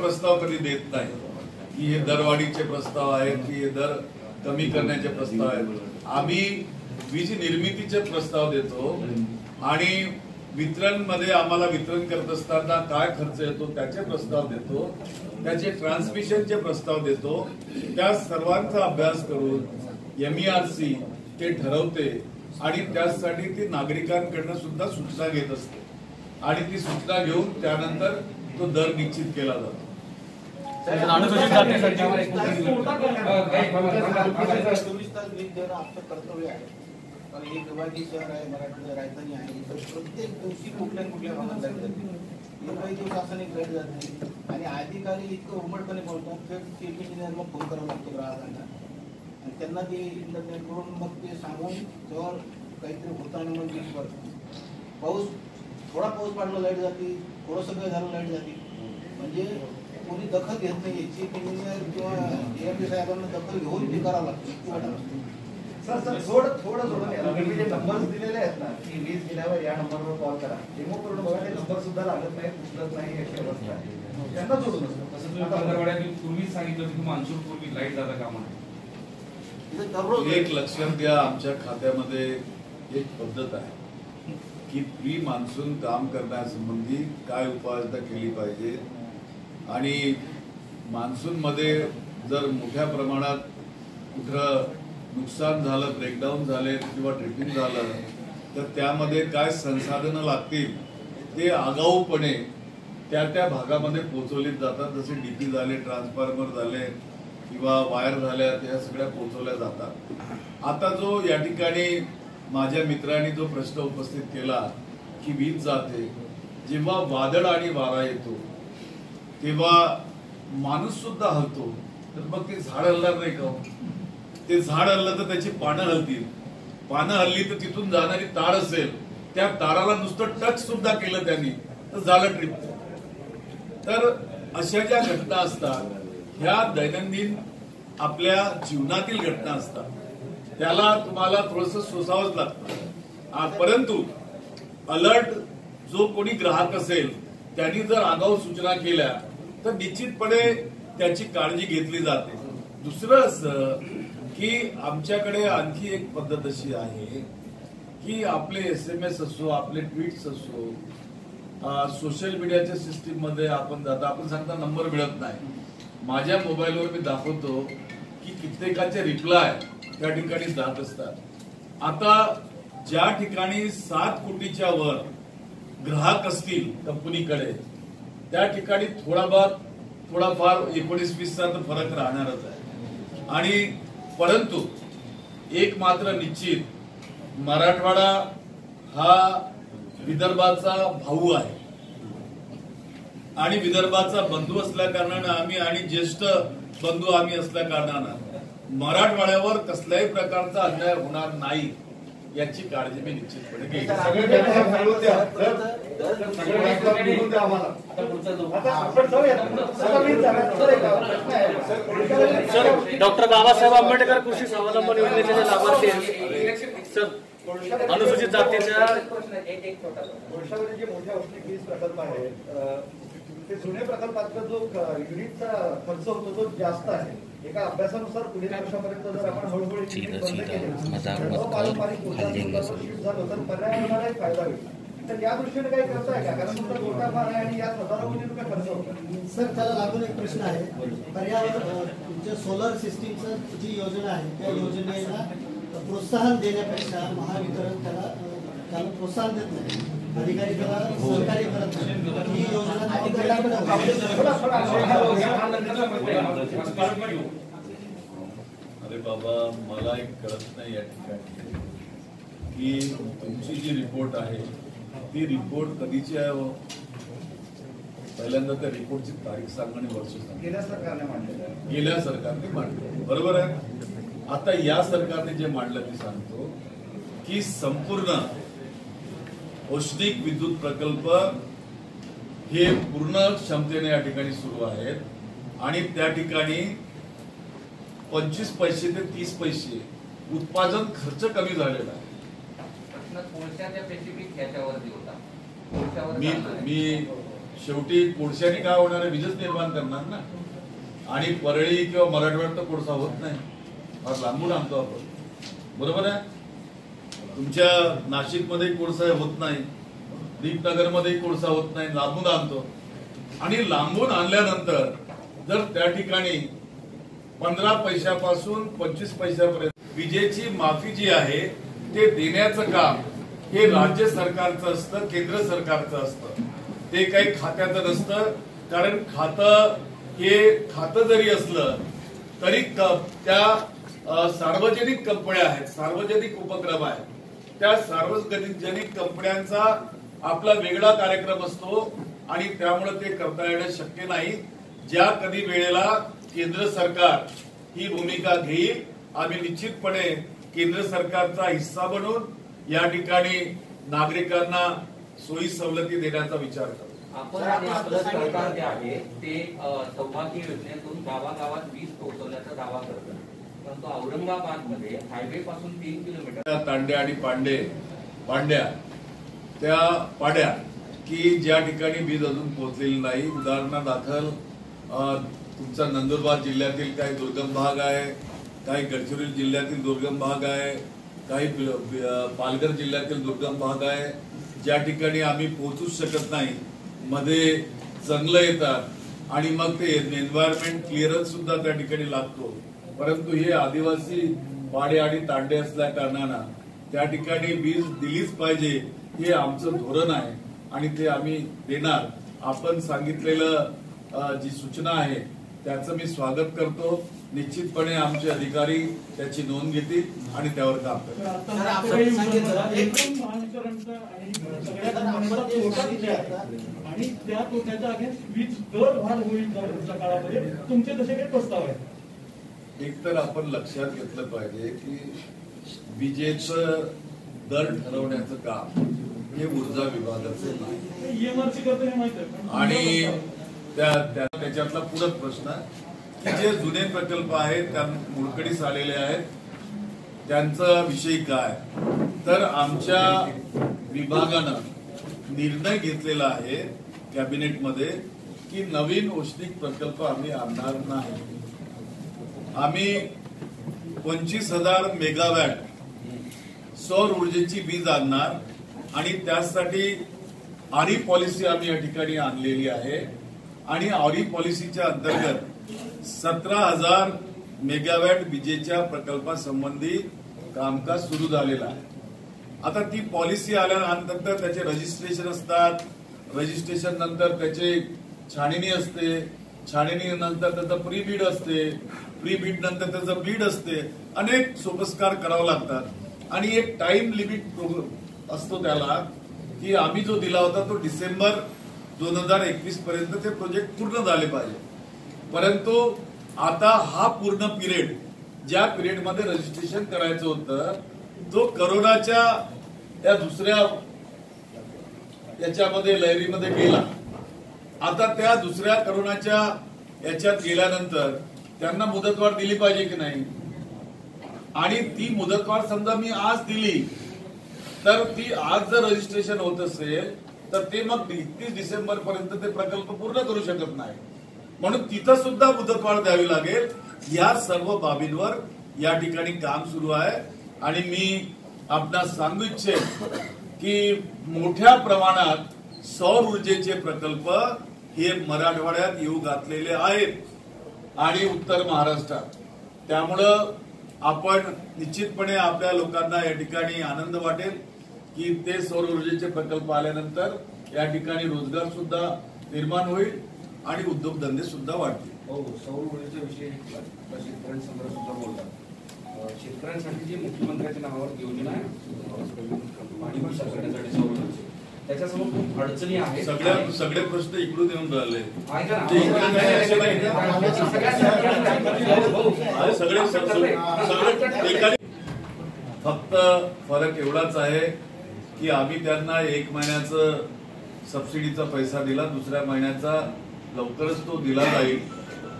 प्रस्ताव कधी देत नाही की हे दरवाढीचे प्रस्ताव आहेत की हे दर कमी करण्याचे प्रस्ताव आहेत। आम्ही वीज निर्मितीचे प्रस्ताव देतो आणि वितरण मध्ये आम्हाला वितरण करत असताना काय खर्च येतो त्याचे प्रस्ताव देतो, त्याचे ट्रान्समिशनचे प्रस्ताव देतो। त्या सर्वांचा अभ्यास करून MERC ते ठरवते आणि त्यासाठी ती नागरिकांकडून सुद्धा सूचना घेत असते आणि ती सूचना घेऊन त्यानंतर तो दर निश्चित केला जातो। कर्तव्य आहे कारण हे विभागीय शहर आहे, मराठवाड्याची राजधानी आहे, तर प्रत्येक दिवशी कुठल्या कुठल्या भागात लाईट जाते, काही दिवस असं नाही लाईट जात नाही आणि अधिकारी इतकं उमटपणे बोलतात तर चीफ इंजिनियरला फोन करावा लागतो ग्राहकांना आणि त्यांना ते इंटरनेट करून मग ते सांगून जेव्हा काहीतरी होताना मग दिवसभर पाऊस थोडा पाऊस पडला लाईट जाते, थोडं सगळं झालं लाईट जाते, म्हणजे कोणी दखल घेत नाही। चीफ इंजिनियर किंवा AMD साहेबांना दखल घेऊन ते करावं लागतं। सर थोडं तुम्ही जे नंबर्स दिलेले आहेत ना की वीज गेल्यावर या नंबरवर कॉल करा, डेमो करून बघा, ते नंबर सुद्धा लागत नाही, उचलत नाही, याची अवस्था आहे, त्यांना जोडून असतं। तसं तुम्ही पंधरवड्यात पूर्वीच सांगितलं की मान्सून पूर्वी लाईट जाता कामा नये। एक लक्षात घ्या, आमच्या खात्यामध्ये एक पद्धत आहे की प्री मान्सून काम करण्यासंबंधी काय उपाययोजना केली पाहिजे आणि मान्सून मध्ये जर मोठ्या प्रमाणात कुठं नुकसान झालं, ब्रेकडाऊन झाले किंवा ट्रिपिंग झालं तर त्यामध्ये काय संसाधनं लागतील ते आगाऊपणे त्या भागामध्ये पोहोचवली जातात। जसे DP झाले, ट्रान्सफॉर्मर झाले किंवा वायर झाल्या, त्या सगळ्या पोहोचवल्या जातात। आता जो या ठिकाणी माझ्या मित्रांनी जो प्रश्न उपस्थित केला की वीज जाते, जेव्हा वादळ आणि वारा येतो तेव्हा माणूस सुद्धा हलतो, तर मग ते झाड हलणार नाही का? ते झाड हललं तर त्याची पानं हलतील, पानं हलली तर तिथून जाणारी तार असेल, त्या ताराला नुसतं टच सुद्धा केलं त्यांनी तर झालं ट्रिप। तर अशा ज्या घटना असतात ह्या दैनंदिन आपल्या जीवनातील घटना असतात, त्याला तुम्हाला थोडंसं सोसावंच लागतं। परंतु अलर्ट जो कोणी ग्राहक असेल त्यांनी जर आगाऊ सूचना केल्या तर निश्चितपणे त्याची काळजी घेतली जाते। दुसरं असं की आमच्याकडे आणखी एक पद्धत अशी आहे की आपले SMS असो, आपले ट्विट्स असो, सोशल मीडियाच्या सिस्टीम मध्ये आपण जाता, आपण सांगता नंबर मिळत नाही, माझ्या मोबाईलवर मी दाखवतो की कित्येकाचे रिप्लाय त्या ठिकाणी जात असतात। आता ज्या ठिकाणी 7 कोटीच्या वर ग्राहक असतील कंपनीकडे त्या ठिकाणी थोडाफार 19-20चा तर फरक राहणारच आहे। आणि परंतु एक मात्र निश्चित, मराठवाडा हा विदर्भाचा भाऊ आहे आणि विदर्भाचा बंधू असल्या कारणानं आम्ही आणि ज्येष्ठ बंधू आम्ही असल्या कारणानं मराठवाड्यावर कसल्याही प्रकारचा अन्याय होणार नाही याची काळजी मी निश्चितपणे घेईन। डॉक्टर बाबासाहेब आंबेडकर कृषी स्वावलंबन योजनेचे जे लाभार्थी आहेत सर, अनुसूचित जातीच्या वर्षामध्ये जे मोठ्या औष्णिक वीज प्रकल्प आहेत ते जुन्या प्रकल्पातला जो युनिटचा खर्च होतो तो जास्त आहे। एका अभ्यासानुसार पुढील वर्षापर्यंत जर आपण हळूहळू बंद केले पारंपरिक झालं तर पर्यावरणालाही फायदा होईल। तर या दृष्टीने काही करताय का? कारण तुमचा तोटा फार आहे आणि यात हजारो कोटी रुपये खर्च होतो। सर, त्याला लागून एक प्रश्न आहे, पर्यावरण तुमच्या सोलर सिस्टीमचं जी योजना आहे त्या योजनेला प्रोत्साहन देण्यापेक्षा महावितरण त्याला प्रोत्साहन देत नाही, अधिकारी त्याला सहकार्य करत नाही। ही योजना अरे बाबा, मला एक कळत नाही या ठिकाणी की तुमची जी रिपोर्ट आहे ती रिपोर्ट कधीची आहे हो? पहिल्यांदा त्या रिपोर्टची तारीख सांगा आणि वर्ष सांगा। गेल्या सरकारने मांडले, बरोबर आहे। आता या सरकारने जे मांडलं ते सांगतो की संपूर्ण औष्णिक विद्युत प्रकल्प हे पूर्ण क्षमतेने या ठिकाणी सुरू आहेत आणि त्या ठिकाणी 25 पैसे ते 30 पैसे उत्पादन खर्च कमी झालेला आहे। मी शेवटी कोळशाने काय होणार आहे, वीजच निर्माण करणार ना. आणि परळी किंवा मराठवाड्यात तर कोळसा होत नाही, फार लांबून आणतो आपण, बरोबर आहे. तुमच्या नाशिकमध्ये कोळसा होत नाही, दीपनगरमध्ये कोळसा होत नाही, लांबून आणतो. आणि लांबून आणल्यानंतर जर त्या ठिकाणी 15 पैशापासून 25 पैशापर्यंत विजेची माफी जी आहे ते देण्याचं काम हे राज्य सरकारचं असतं, केंद्र सरकारचं असतं. ते काही खात्याचं नसतं. कारण खातं जरी असलं तरी त्या सार्वजनिक कंपन्या आहेत, सार्वजनिक उपक्रम आहेत. त्या सार्वजनिक कंपन्यांचा आपला वेगळा कार्यक्रम असतो आणि त्यामुळे ते करता येणं शक्य नाही. ज्या कधी वेळेला केंद्र सरकार ही भूमिका घेईल, आम्ही निश्चितपणे केंद्र सरकारचा हिस्सा बनून या ठिकाणी नागरिकांना सोयी सवलती देण्याचा विचार करू. आपण आणि आपलं सरकार जे आहे ते सौभाग्य योजनेतून गावागावात वीज पोहोचवण्याचा दावा करतं, परंतु औरंगाबादमध्ये हायवे पासून 3 किलोमीटर तांड्या आणि पांड्या त्या पाड्या की ज्या ठिकाणी वीज अजून पोहोचलेली नाही. उदाहरणादाखल तुमचा नंदुरबार जिल्ह्यातील काही दुर्गम भाग आहे, काही गडचिरोली जिल्ह्यातील दुर्गम भाग आहे, काही पालघर जिल्ह्यातील दुर्गम भाग आहे, ज्या ठिकाणी आम्ही पोहोचूच शकत नाही. मध्ये जंगलं येतात आणि मग ते एन्व्हायरमेंट क्लिअरन्स सुद्धा त्या ठिकाणी लागतो. परंतु हे आदिवासी पाडे आणि तांडे असल्या कारणानं त्या ठिकाणी वीज दिलीच पाहिजे हे आमचं धोरण आहे आणि ते आम्ही देणार. आपण सांगितलेलं जी सूचना आहे त्याचं मी स्वागत करतो. निश्चितपणे आमचे अधिकारी त्याची नोंद घेतील आणि त्यावर काम करतील. आणि त्या तोट्याच्या अगेन्स्ट वीज दर वाढ होईल पुढच्या काळामध्ये तुमचे तसे काही प्रस्ताव आहेत? एक तर आपण लक्षात घेतलं पाहिजे की विजेचं दर ठरवण्याचं काम हे ऊर्जा विभागाचं नाही. EMRC करतो हे माहिती आहे. आणि त्याच्यातला पूरक प्रश्न की जे जुने प्रकल्प आहेत त्या मोडकळीस आलेले आहेत त्यांचा विषय काय, तर आमच्या विभागानं निर्णय घेतलेला आहे कॅबिनेटमध्ये की नवीन औष्णिक प्रकल्प आम्ही आणणार नाही. आम्ही 25,000 मेगावॅट सौर ऊर्जेची वीज आणणार आणि त्यासाठी आरी पॉलिसी आम्ही या ठिकाणी आणलेली आहे आणि आरी पॉलिसीच्या अंतर्गत 17,000 मेगावॅट विजेच्या प्रकल्पासंबंधी कामकाज सुरू झालेलं आहे. आता ती पॉलिसी आल्यानंतर त्याचे रजिस्ट्रेशन असतात, रजिस्ट्रेशन नंतर त्याचे छाननी असते, छाननी नंतर त्याचं प्री बीड असते, प्री बीड नंतर त्याचं बीड असते, अनेक सोपस्कार करावे लागतात आणि एक टाइम लिमिट असतो त्याला की आम्ही जो दिला होता तो डिसेंबर 2021 पर्यंत ते प्रोजेक्ट पूर्ण झाले पाहिजे. परंतु आता हा पूर्ण पिरियड ज्या पिरियडमध्ये रजिस्ट्रेशन करायचं होतं तो करोनाच्या या दुसऱ्या याच्यामध्ये लहरीमध्ये गेला. आता त्या दुसऱ्या करोनाच्या याच्यात गेल्यानंतर त्यांना मुदतवाढ दिली पाहिजे की नाही. आणि ती मुदतवाढ समजा मी आज दिली तर ती आज जर रजिस्ट्रेशन होत असेल तर ते मग 31 डिसेंबर पर्यंत ते प्रकल्प पूर्ण करू शकत नाही. म्हणून तिथं सुद्धा मुदतवाढ द्यावी लागेल. या सर्व बाबींवर या ठिकाणी काम सुरू आहे आणि मी आपणास सांगू इच्छेन की मोठ्या प्रमाणात सौर ऊर्जेचे प्रकल्प हे मराठवाड्यात येऊ घातलेले आहेत आणि उत्तर महाराष्ट्रात. त्यामुळं आपण निश्चितपणे आपल्या लोकांना या ठिकाणी आनंद वाटेल की ते सौर ऊर्जेचे प्रकल्प आल्यानंतर या ठिकाणी रोजगार सुद्धा निर्माण होईल आणि उद्योगधंदे सुद्धा वाढतील. हो, सौर ऊर्जेच्या विषयी शेतकऱ्यांसमोर सुद्धा बोलतात. शेतकऱ्यांसाठी जी मुख्यमंत्र्यांच्या नावावर योजना आहे पाणी बचत करण्यासाठी सौर ऊर्जेची त्याच्यासमोर खूप अडचणी आहेत. सगळे प्रश्न इकडून येऊन राहिले. फक्त फरक एवढाच आहे की आम्ही त्यांना 1 महिन्याचं सबसिडीचा पैसा दिला, दुसऱ्या महिन्याचा लवकरच तो दिला जाईल.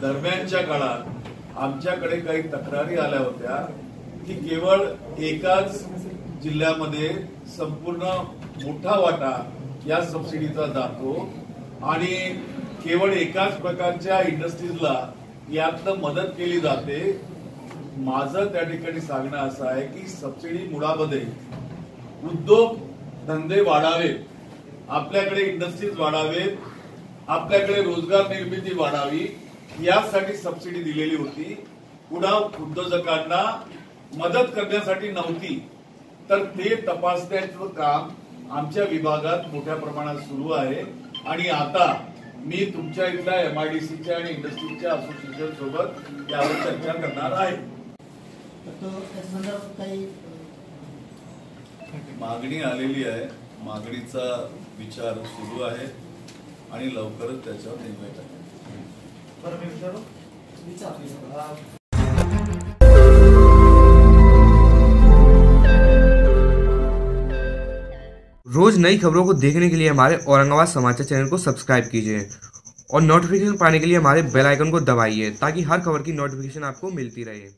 दरम्यानच्या काळात आमच्याकडे काही तक्रारी आल्या होत्या की केवळ एकाच जिल्ह्यामध्ये संपूर्ण मोठा वाटा या सबसिडीचा जातो आणि केवळ एकाच प्रकारच्या इंडस्ट्रीजला यातनं मदत केली जाते. माझं त्या ठिकाणी सांगणं असं आहे की सबसिडी मुळामध्ये उद्योग धंदे वाढावेत, आपल्याकडे इंडस्ट्रीज वाढावेत, आपल्याकडे रोजगार निर्मिती वाढावी यासाठी सबसिडी दिलेली होती. पुन्हा उद्योजकांना मदत करण्यासाठी नव्हती. तर ते तपासण्याचं काम आमच्या विभागात मोठ्या प्रमाणात सुरू आहे. आणि आता मी तुमच्या इथल्या MIDCच्या आणि इंडस्ट्रीजच्या असोसिएशन सोबत यावर चर्चा करणार आहे. मागणी आलेली आहे, मागणीचा विचार सुरू आहे आणि लवकरच त्याच्यावर निर्णय करेल. बरं, मी विचारू? रोज नई खबरों को देखने के लिए हमारे औरंगाबाद समाचार चैनल को सब्सक्राइब कीजिए और नोटिफिकेशन पाने के लिए हमारे बेल आइकन को दबाइए ताकि हर खबर की नोटिफिकेशन आपको मिलती रहे.